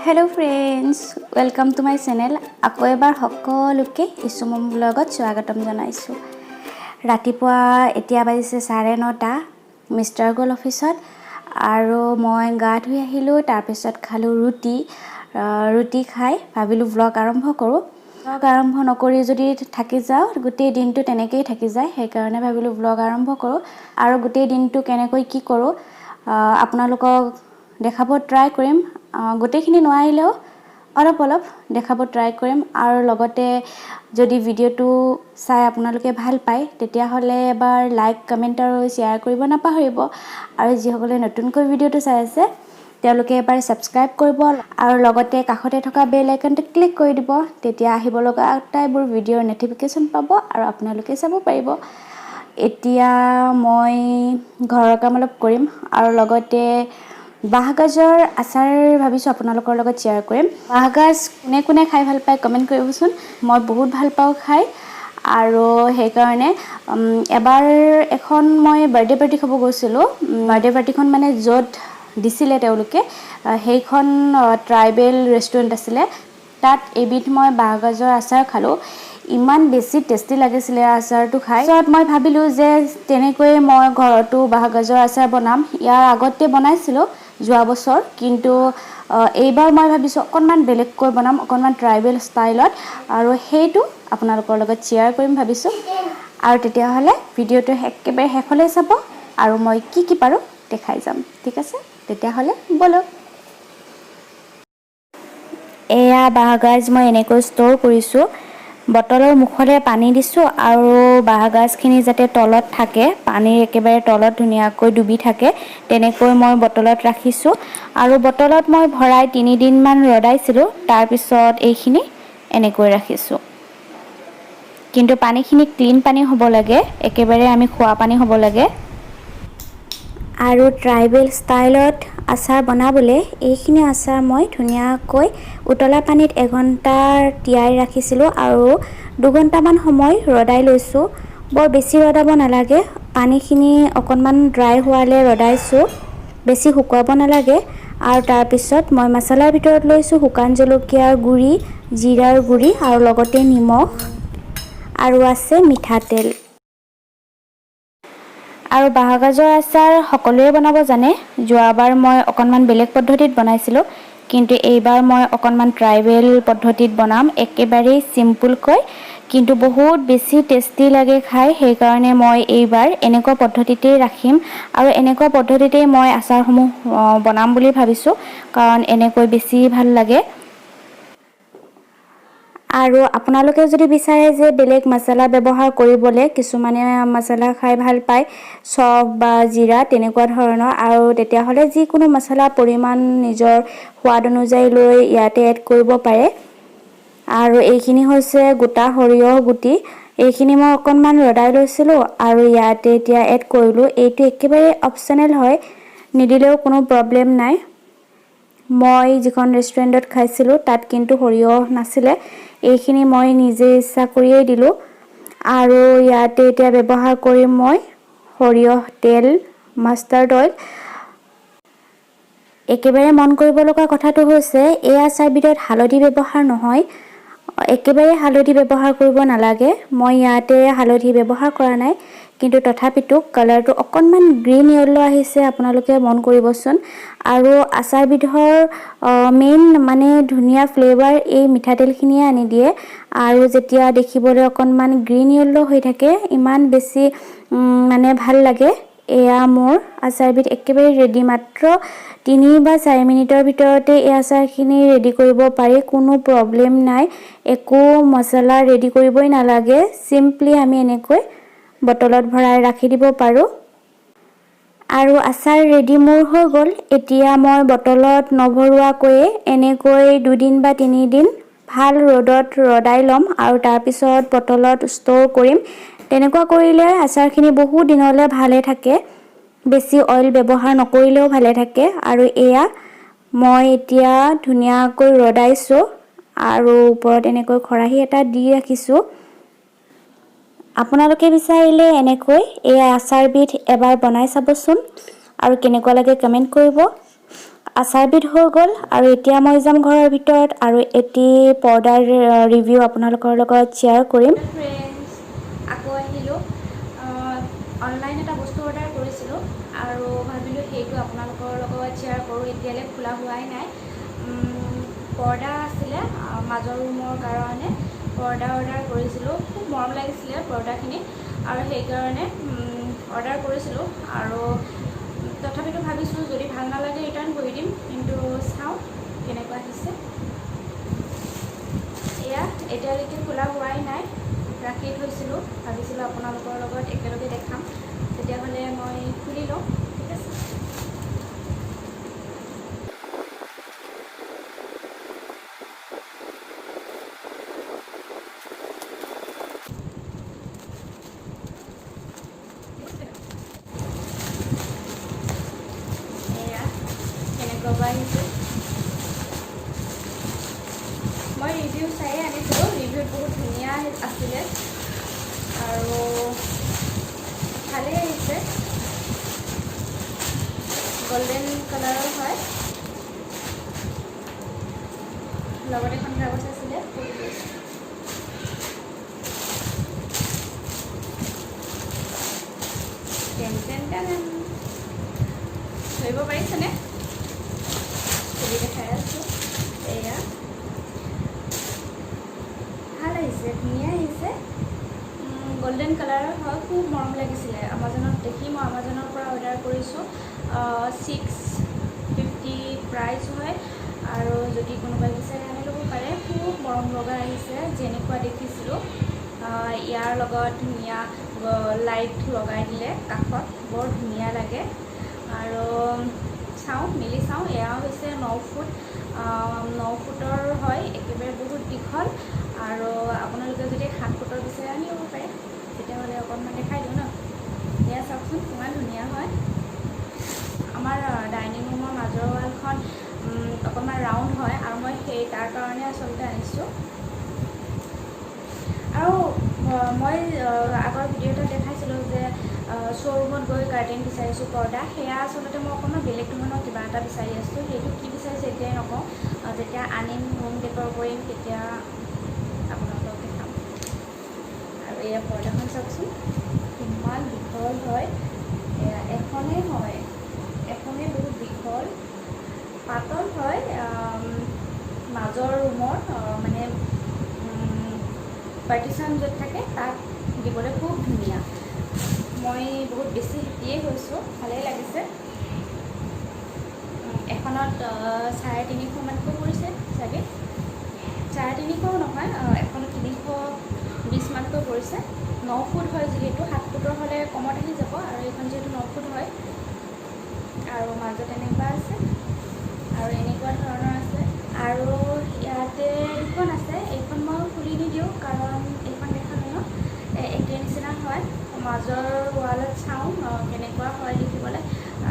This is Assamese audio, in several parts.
Hello friends welcome to my channel আকৌ এবাৰ সকলোকে ইছুমম ব্লগত স্বাগতম জনাইছো ৰাতিপুৱা এতিয়া বাজিছে 9:30 মিষ্টাৰ গল অফিসত আৰু মই গা ধুই আহিলো তাৰ পিছত খালো ৰুটি খাই ভাবিলো ব্লগ আৰম্ভ কৰো ব্লগ আৰম্ভ নকৰি যদি থাকি যাও গোটেই দিনটো তেনেকৈ থাকি যায় সেই কাৰণে ভাবিলো ব্লগ আৰম্ভ কৰো আৰু গোটেই দিনটো কেনেকৈ কি কৰো আপোনালোকক দেখাব ট্ৰাই কৰিম গোটেইখিনি নোৱাৰিলেও অলপ দেখাব ট্ৰাই কৰিম আৰু লগতে যদি ভিডিওটো চাই আপোনালোকে ভাল পায় তেতিয়া হলে এবাৰ লাইক কমেন্ট আৰু শেয়াৰ কৰিব নাপাহৰিব আৰু যিসকলে নতুনকৈ ভিডিওটো চাই আছে তেওঁলোকে এবাৰ সাবস্ক্ৰাইব কৰিব আৰু লগতে কাষতে থকা বেল আইকনটো ক্লিক কৰি দিব তেতিয়া আহিব লগা আটাইবোৰ ভিডিওৰ নটিফিকেশন পাব আৰু আপোনালোকে চাব পাৰিব এতিয়া মই ঘৰৰ কাম অলপ কৰিম আৰু লগতে বাহগাজৰ আচাৰ ভাবিছো আপোনালোকৰ লগত শেয়াৰ কৰিম বাহগাজ কোনে খাই ভাল পায় কমেন্ট কৰিবচোন মই বহুত ভাল পাও খাই আৰু সেই কাৰণে এবাৰ এখন মই বাৰ্থডে পাৰ্টি খাব গৈছিলো বাৰ্থডে পাৰ্টিখন মানে যত দিছিলে তেওঁলোকে সেইখন ট্ৰাইবেল ৰেষ্টুৰেন্ট আছিল তাত এবিধ মই বাহগাজৰ আচাৰ খালো ইমান বেছি টেষ্টি লাগিছিল আচাৰটো খাই সত মই ভাবিলো যে তেনেকৈ মই ঘৰটো বাহগাজৰ আচাৰ বনাম ইয়াৰ আগতে বনাইছিলো যোৱা বছৰ কিন্তু এইবাৰ মই ভাবিছো অকনমান বেলেগকৈ বনাম অকনমান ট্ৰাইবেল ষ্টাইলত আৰু হেইটো আপোনালোকৰ লগত শেয়াৰ কৰিম ভাবিছো আৰু তেতিয়া হলে ভিডিওটো একেবাৰে শেষলৈ চাব আৰু মই কি পাৰো দেখাই যাম ঠিক আছে তেতিয়া হলে বলক এয়া বাহগাজ মই এনেকৈ ষ্টৰ কৰিছো বটলৰ মুখলে পানী দিছো আৰু বাহগাজখিনি যাতে তলত থাকে পানীৰ একেবাৰে তলত ধুনিয়াকৈ ডুবি থাকে তেনেকৈ মই বটলত ৰাখিছো আৰু বটলত মই ভৰাই 3 দিন মান ৰদাইছিলো তাৰ পিছত এইখিনি এনেকৈ ৰাখিছো কিন্তু পানীখিনি ক্লিন পানী হ'ব লাগে একেবাৰে আমি খোৱা পানী হ'ব লাগে আৰু ট্ৰাইবেল ষ্টাইলত আচাৰ বনাবলে এইখিনি আচাৰ মই ধুনিয়াকৈ উতলা পানীত 1 ঘণ্টা তিয়াই ৰাখিছিলো আৰু 2 ঘণ্টা মান সময় ৰদাই লৈছো বৰ বেছি ৰদাব নালাগে পানীখিনি অকনমান ড্ৰাই হোৱালে ৰদাইছো বেছি শুকাব নালাগে আৰু তাৰ পিছত মই মছলাৰ ভিতৰত লৈছো শুকান জলকীয়াৰ গুৰি জিৰাৰ গুৰি আৰু লগতে নিমখ আৰু আছে মিঠাতেল আৰু বাহগাজৰ আচাৰ সকলোৱে বনাব জানে যোৱাবাৰ মই অকনমান বেলেগ পদ্ধতিত বনাইছিলো কিন্তু এইবাৰ মই অকনমান ট্ৰাইবেল পদ্ধতিত বনাম একেবাৰে সিম্পল কৈ কিন্তু বহুত বেছি টেষ্টি লাগে খাই সেই কাৰণে মই এইবাৰ এনেকুৱা পদ্ধতিতে ৰাখিম আৰু এনেকুৱা পদ্ধতিতে মই আচাৰসমূহ বনাম বুলি ভাবিছো কাৰণ এনেকৈ বেছি ভাল লাগে আৰু আপোনালোকে যদি বিচাৰে যে বেলেগ মছলা ব্যৱহাৰ কৰিবলে কিছুমানে মছলা খাই ভাল পায় সব বা জিৰা তেনেকুৱা ধৰণৰ আৰু তেতিয়া হলে যি কোনো মছলা পৰিমাণ নিজৰ সোৱাদ অনুযায়ী লৈ ইয়াতে এড কৰিব পাৰে আৰু এইখিনি হৈছে গোটা সৰিয়হ গুটি এইখিনি মই অকনমান ৰদাই লৈছিলো আৰু ইয়াতে এতিয়া এড কৰিলো এইটো একেবাৰে অপচনেল হয় নিদিলেও কোনো প্ৰবলেম নাই মই যিখন ৰেষ্টুৰেন্টত খাইছিলো তাত কিন্তু সৰিয়হ নাছিলে এইখিনি মই নিজে ইচ্ছা কৰিয়ে দিলো আৰু ইয়াতে এতিয়া ব্যৱহাৰ কৰিম মই সৰিয়হ তেল মাষ্টাৰ্ড অইল একেবাৰে মন কৰিব লগা কথাটো হৈছে এই আচাৰ বিধত হালধি ব্যৱহাৰ নহয় একেবাৰে হালধি ব্যৱহাৰ কৰিব নালাগে মই ইয়াতে হালধি ব্যৱহাৰ কৰা নাই কিন্তু তথাপিতো কালাৰটো অকনমান গ্ৰীন ইয়েলো আহিছে আপোনালোকে মন কৰিবচোন আৰু আচাৰ বিধৰ মেইন মানে ধুনিয়া ফ্লেভাৰ এই মিঠাতেলখিনিয়ে আনি দিয়ে আৰু যেতিয়া দেখিবলৈ অকনমান গ্ৰীন ইয়েলো হৈ থাকে ইমান বেছি মানে ভাল লাগে এয়া মোৰ আচাৰবিধ একেবাৰে ৰেডি মাত্ৰ 3 বা 4 মিনিটৰ ভিতৰতে এই আচাৰখিনি ৰেডি কৰিব পাৰি কোনো প্ৰবলেম নাই একো মছলা ৰেডি কৰিবই নালাগে সিম্পলি আমি এনেকৈ বটলত ভৰাই ৰাখি দিব পাৰো আৰু আচাৰ ৰেডি মোৰ হৈ গল এতিয়া মই বটলত নভৰুৱাকৈ এনেকৈ 2 দিন বা 3 দিন ভাল ৰদত ৰদাই লম আৰু তাৰ পিছত বটলত ষ্টৰ কৰিম তেনেকুৱা কৰিলে আচাৰখিনি বহুত দিনলৈ ভালে থাকে বেছি অইল ব্যৱহাৰ নকৰিলেও ভালে থাকে আৰু এয়া মই এতিয়া ধুনিয়াকৈ ৰদাইছো আৰু ওপৰত এনেকৈ খৰাহি এটা দি ৰাখিছো আপোনালোকে বিচাৰিলে এনেকৈ এই আচাৰবিধ এবাৰ বনাই চাবচোন আৰু কেনেকুৱা লাগে কমেন্ট কৰিব আচাৰবিধ হৈ গ'ল আৰু এতিয়া মই যাম ঘৰৰ ভিতৰত আৰু এটি পৰ্দাৰ ৰিভিউ আপোনালোকৰ লগত শ্বেয়াৰ কৰিম। ফ্ৰেণ্ডছ, আকৌ আহিলোঁ। অনলাইন এটা বস্তু অৰ্ডাৰ কৰিছিলোঁ আৰু ভাবিলোঁ সেইটো আপোনালোকৰ লগত শ্বেয়াৰ কৰোঁ। এতিয়ালৈ খোলা হোৱাই নাই। পৰ্দা আছিলে মাজৰ ৰুমৰ কাৰণে পৰ্দা অৰ্ডাৰ কৰিছিলোঁ। খুব মৰম লাগিছিলে পৰ্দাখিনি আৰু সেইকাৰণে অৰ্ডাৰ কৰিছিলোঁ আৰু তথাপিতো ভাবিছোঁ যদি ভাল নালাগে ৰিটাৰ্ণ কৰি দিম, কিন্তু চাওঁ কেনেকুৱা আহিছে। এয়া এতিয়ালৈকে খোলা হোৱাই নাই, ৰাখি থৈছিলোঁ। ভাবিছিলোঁ আপোনালোকৰ লগত একেলগে দেখাম। তেতিয়াহ'লে মই খুলি লওঁ, ঠিক আছে। এয়া কেনেকুৱা আহিছে। মই ৰিভিউ চায়ে আনিছিলোঁ, ৰিভিউত বহুত ধুনীয়া আছিলে আৰু ভালেই আহিছে। গল্ডেন কালাৰৰ হয়, লগতে এখন কাগজ আছিলে। ধৰিব পাৰিছেনে? ছবি দেখাই আছোঁ। এয়া ভাল আহিছে, ধুনীয়া আহিছে। গল্ডেন কালাৰৰ হয়, খুব মৰম লাগিছিলে। আমাজনত দেখি মই আমাজনৰ পৰা অৰ্ডাৰ কৰিছোঁ। 650 প্ৰাইচ হয় আৰু যদি কোনোবাই বিচাৰে আনি ল'ব পাৰে। খুব মৰম লগা আহিছে যেনেকুৱা দেখিছিলোঁ। ইয়াৰ লগত ধুনীয়া লাইট লগাই দিলে কাষত, বৰ ধুনীয়া লাগে। আৰু চাওঁ, মেলি চাওঁ। এয়া হৈছে 9 ফুট, 9 ফুটৰ হয়, একেবাৰে বহুত দীঘল। আৰু আপোনালোকে যদি 7 ফুটৰ বিচাৰে আনি ল'ব পাৰে। তেতিয়াহ'লে অকণমান দেখাই দিওঁ ন। এয়া চাওকচোন কিমান ধুনীয়া হয়। আমাৰ ডাইনিং ৰুমৰ মাজৰ ৱালখন অকণমান ৰাউণ্ড হয় আৰু মই তাৰ কাৰণে আচলতে আনিছোঁ। আৰু মই আগৰ ভিডিঅ' এটা দেখাইছিলোঁ যে শ্ব'ৰুমত গৈ কাৰ্টেইন বিচাৰিছোঁ, পৰ্দা। সেয়া আচলতে মই অকণমান বেলেগ ধৰণৰ কিবা এটা বিচাৰি আছোঁ। সেইটো কি বিচাৰিছোঁ এতিয়াই নকওঁ, যেতিয়া আনিম, হোম ডেকৰ কৰিম, তেতিয়া আপোনালোকক দেখাম। আৰু এয়া পৰ্দাখন চাওকচোন কিমান দীঘল হয়। এয়া এখনেই হয়, এখনেই বহুত দীঘল, পাতল হয়। মাজৰ ৰুমৰ মানে পাৰ্টিশ্যন য'ত থাকে তাত দিবলৈ খুব ধুনীয়া। মই বহুত বেছি হেপিয়ে হৈছোঁ, ভালেই লাগিছে। এখনত 350 মানকৈ পৰিছে চাগে। 350 নহয়, এখনত 320 মানকৈ পৰিছে। 9 ফুট হয় যিহেতু, 7 ফুটৰ হ'লে কমত আহি যাব আৰু এইখন যিহেতু 9 ফুট হয়। আৰু মাজত এনেকুৱা আছে আৰু এনেকুৱা ধৰণৰ আছে। আৰু ইয়াতে দুখন আছে, এইখন মই খুলি নিদিওঁ কাৰণ এইখন দেখালোঁ ন, একেই নিচিনা হয়। মাজৰ ৱালত চাওঁ কেনেকুৱা হয় দেখিবলৈ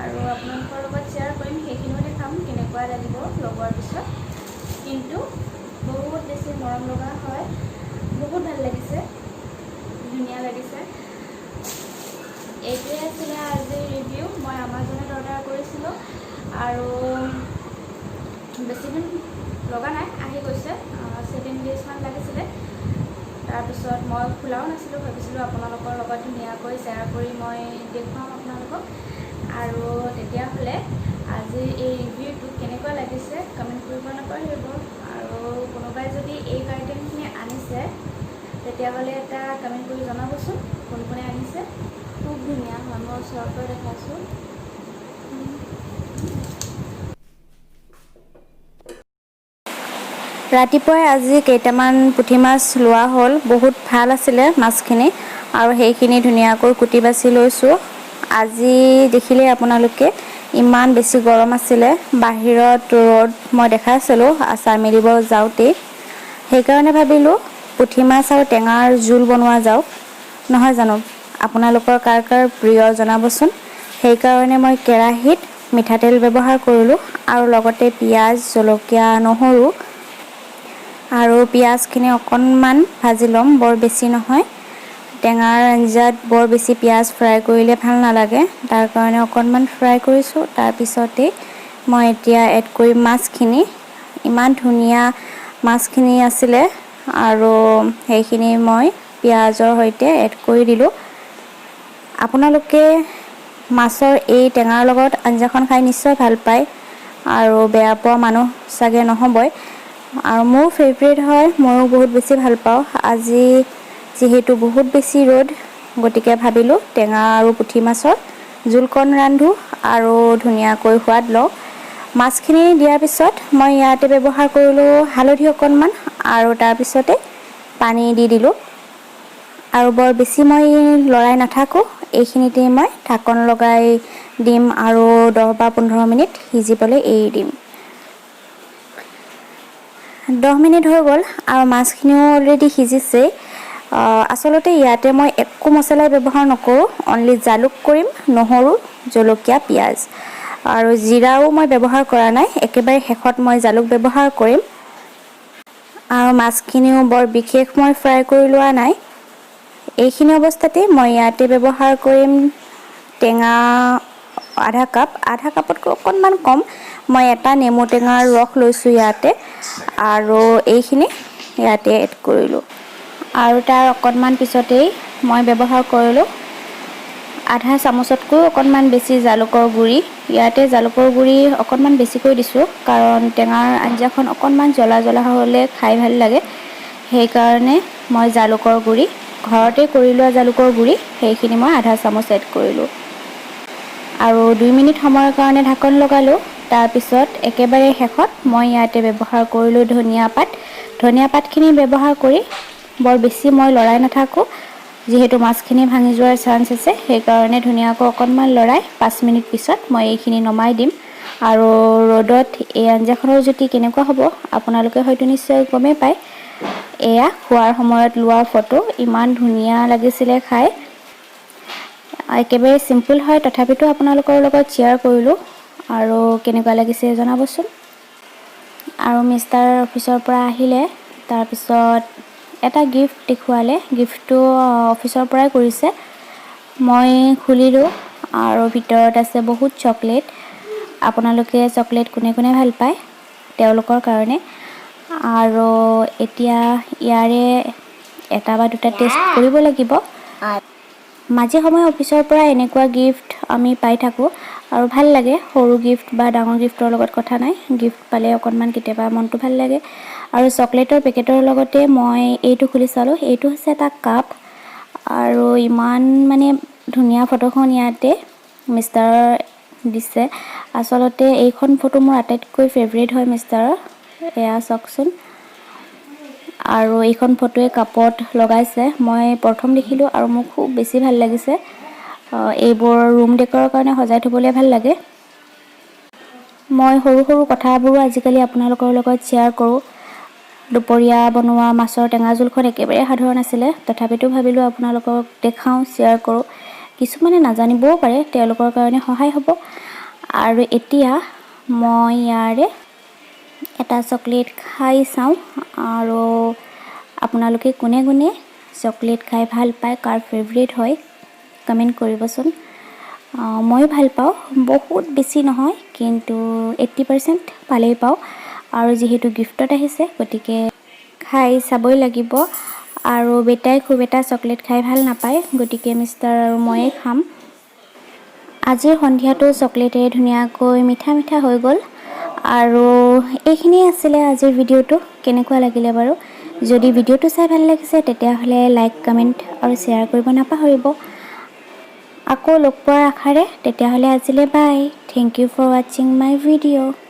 আৰু আপোনালোকৰ লগত শ্বেয়াৰ কৰিম। সেইখিনিও দেখাম কেনেকুৱা লাগিব লগোৱাৰ পিছত। কিন্তু বহুত বেছি মৰম লগা হয়, বহুত ভাল লাগিছে, ধুনীয়া লাগিছে। এইটোৱে আছিলে আজিৰ ৰিভিউ। মই আমাজনত অৰ্ডাৰ কৰিছিলোঁ আৰু বেছিদিন লগা নাই, আহি গৈছে। 7 days মান লাগিছিলে। তাৰপিছত মই খোলাও নাছিলোঁ, ভাবিছিলোঁ আপোনালোকৰ লগত ধুনীয়াকৈ শ্বেয়াৰ কৰি মই দেখুৱাম আপোনালোকক। আৰু তেতিয়াহ'লে আজিৰ এই ৰিভিউটো কেনেকুৱা লাগিছে কমেণ্ট কৰিব নাপাহৰিব। আৰু কোনোবাই যদি এই কাৰ্টেইনখিনি আনিছে তেতিয়াহ'লে এটা কমেণ্ট কৰি জনাবচোন কোন কোনে আনিছে। খুব ধুনীয়া হয়, মই ওচৰৰ পৰা দেখাইছোঁ। ৰাতিপুৱাই আজি কেইটামান পুঠি মাছ লোৱা হ'ল, বহুত ভাল আছিলে মাছখিনি আৰু সেইখিনি ধুনীয়াকৈ কুটি বাছি লৈছোঁ। আজি দেখিলে আপোনালোকে ইমান বেছি গৰম আছিলে, বাহিৰত ৰ'দ মই দেখাইছিলোঁ আচাৰ মেলিব যাওঁতেই। সেইকাৰণে ভাবিলোঁ পুঠি মাছ আৰু টেঙাৰ জোল বনোৱা যাওক, নহয় জানো? আপোনালোকৰ কাৰ কাৰ প্ৰিয় জনাবচোন। সেইকাৰণে মই কেৰাহীত মিঠাতেল ব্যৱহাৰ কৰিলোঁ আৰু লগতে পিঁয়াজ, জলকীয়া, নহৰু আৰু পিঁয়াজখিনি অকণমান ভাজি ল'ম, বৰ বেছি নহয়। টেঙাৰ আঞ্জাত বৰ বেছি পিঁয়াজ ফ্ৰাই কৰিলে ভাল নালাগে, তাৰ কাৰণে অকণমান ফ্ৰাই কৰিছোঁ। তাৰপিছতেই মই এতিয়া এড কৰিম মাছখিনি। ইমান ধুনীয়া মাছখিনি আছিলে আৰু সেইখিনি মই পিঁয়াজৰ সৈতে এড কৰি দিলোঁ। আপোনালোকে মাছৰ এই টেঙাৰ লগত আঞ্জাখন খাই নিশ্চয় ভাল পায় আৰু বেয়া পোৱা মানুহ চাগে নহ'বই। আৰু মোৰ ফেভৰেট হয়, ময়ো বহুত বেছি ভাল পাওঁ। আজি যিহেতু বহুত বেছি ৰ'দ, গতিকে ভাবিলোঁ টেঙা আৰু পুঠি মাছৰ জোলকণ ৰান্ধোঁ আৰু ধুনীয়াকৈ সোৱাদ লওঁ। মাছখিনি দিয়াৰ পিছত মই ইয়াতে ব্যৱহাৰ কৰিলোঁ হালধি অকণমান আৰু তাৰপিছতে পানী দি দিলোঁ আৰু বৰ বেছি মই লৰাই নাথাকোঁ। এইখিনিতে মই ঢাকন লগাই দিম আৰু 10 বা 15 মিনিট সিজিবলৈ এৰি দিম। 10 মিনিট হৈ গ'ল আৰু মাছখিনিও অলৰেডি সিজিছে। আচলতে ইয়াতে মই একো মছলা ব্যৱহাৰ নকৰোঁ, অনলি জালুক কৰিম, নহৰু, জলকীয়া, পিঁয়াজ আৰু জিৰাও মই ব্যৱহাৰ কৰা নাই। একেবাৰে শেষত মই জালুক ব্যৱহাৰ কৰিম। আৰু মাছখিনিও বৰ বিশেষ মই ফ্ৰাই কৰি লোৱা নাই। এইখিনি অৱস্থাতে মই ইয়াতে ব্যৱহাৰ কৰিম টেঙা আধা কাপতকৈ অকণমান কম। মই এটা নেমু টেঙাৰ ৰস লৈছোঁ ইয়াতে আৰু এইখিনি ইয়াতে এড কৰিলোঁ। আৰু তাৰ অকণমান পিছতেই মই ব্যৱহাৰ কৰিলোঁ আধা চামুচতকৈ অকণমান বেছি জালুকৰ গুড়ি। ইয়াতে জালুকৰ গুড়ি অকণমান বেছিকৈ দিছোঁ, কাৰণ টেঙাৰ আঞ্জাখন অকণমান জ্বলা জ্বলা হ'লে খাই ভাল লাগে। সেইকাৰণে মই জালুকৰ গুড়ি, ঘৰতে কৰি লোৱা জালুকৰ গুড়ি, সেইখিনি মই আধা চামুচ এড কৰিলোঁ আৰু 2 মিনিট সময়ৰ কাৰণে ঢাকন লগালোঁ। তাৰপিছত একেবাৰে শেষত মই ইয়াতে ব্যৱহাৰ কৰিলোঁ ধনিয়া পাত। ধনিয়া পাতখিনি ব্যৱহাৰ কৰি বৰ বেছি মই লৰাই নাথাকোঁ, যিহেতু মাছখিনি ভাঙি যোৱাৰ চান্স আছে। সেইকাৰণে ধুনীয়াকৈ অকণমান লৰাই 5 মিনিট পিছত মই এইখিনি নমাই দিম। আৰু ৰ'দত এই আঞ্জাখনৰ জুতি কেনেকুৱা হ'ব আপোনালোকে হয়তো নিশ্চয় গমেই পায়। এয়া খোৱাৰ সময়ত লোৱা ফটো, ইমান ধুনীয়া লাগিছিলে খাই। একেবাৰে চিম্পুল হয়, তথাপিতো আপোনালোকৰ লগত শ্বেয়াৰ কৰিলোঁ আৰু কেনেকুৱা লাগিছে জনাবচোন। আৰু মিষ্টাৰ অফিচৰ পৰা আহিলে, তাৰপিছত এটা গিফ্ট দেখুৱালে। গিফ্টটো অফিচৰ পৰাই কৰিছে। মই খুলিলোঁ আৰু ভিতৰত আছে বহুত চকলেট। আপোনালোকে চকলেট কোনে কোনে ভাল পায় তেওঁলোকৰ কাৰণে। আৰু এতিয়া ইয়াৰে এটা বা দুটা টেষ্ট কৰিব লাগিব। মাজে সময়ে অফিচৰ পৰা এনেকুৱা গিফ্ট আমি পাই থাকোঁ আৰু ভাল লাগে। সৰু গিফ্ট বা ডাঙৰ গিফ্টৰ লগত কথা নাই, গিফ্ট পালে অকণমান কেতিয়াবা মনটো ভাল লাগে। আৰু চকলেটৰ পেকেটৰ লগতে মই এইটো খুলি চালোঁ। এইটো হৈছে এটা কাপ আৰু ইমান মানে ধুনীয়া ফটোখন ইয়াতে মিষ্টাৰৰ দিছে। আচলতে এইখন ফটো মোৰ আটাইতকৈ ফেভৰেট হয় মিষ্টাৰৰ। এয়া চাওকচোন। আৰু এইখন ফটোৱে কাপত লগাইছে। মই প্ৰথম দেখিলোঁ আৰু মোৰ খুব বেছি ভাল লাগিছে। এইবোৰ ৰুম ডেকৰৰ কাৰণে সজাই থ'বলৈ ভাল লাগে। মই সৰু সৰু কথাবোৰো আজিকালি আপোনালোকৰ লগত শ্বেয়াৰ কৰোঁ। দুপৰীয়া বনোৱা মাছৰ টেঙা জোলখন একেবাৰে সাধাৰণ আছিলে, তথাপিতো ভাবিলোঁ আপোনালোকক দেখাওঁ, শ্বেয়াৰ কৰোঁ। কিছুমানে নাজানিবও পাৰে, তেওঁলোকৰ কাৰণে সহায় হ'ব। আৰু এতিয়া মই ইয়াৰে এটা চকলেট খাই চাওঁ আৰু আপোনালোকে কোনে কোনে চকলেট খাই ভাল পায়, কাৰ ফেভৰেট হয় কমেণ্ট কৰিবচোন। ময়ো ভাল পাওঁ, বহুত বেছি নহয়, কিন্তু 80% ভালেই পাওঁ। আৰু যিহেতু গিফ্টত আহিছে, গতিকে খাই চাবই লাগিব। আৰু বেটাই খুব এটা চকলেট খাই ভাল নাপায়, গতিকে মিষ্টাৰ আৰু ময়ে খাম। আজিৰ সন্ধিয়াটো চকলেটেৰে ধুনীয়াকৈ মিঠা মিঠা হৈ গ'ল। আৰু এইখিনিয়ে আছিলে আজিৰ ভিডিঅ'টো। কেনেকুৱা লাগিলে বাৰু? যদি ভিডিঅ'টো চাই ভাল লাগিছে তেতিয়াহ'লে লাইক, কমেণ্ট আৰু শ্বেয়াৰ কৰিব নাপাহৰিব। আকৌ লগ পোৱাৰ আশাৰে তেতিয়াহ'লে আজিলৈ বাই। থেংক ইউ ফৰ ৱাচিং মাই ভিডিঅ'।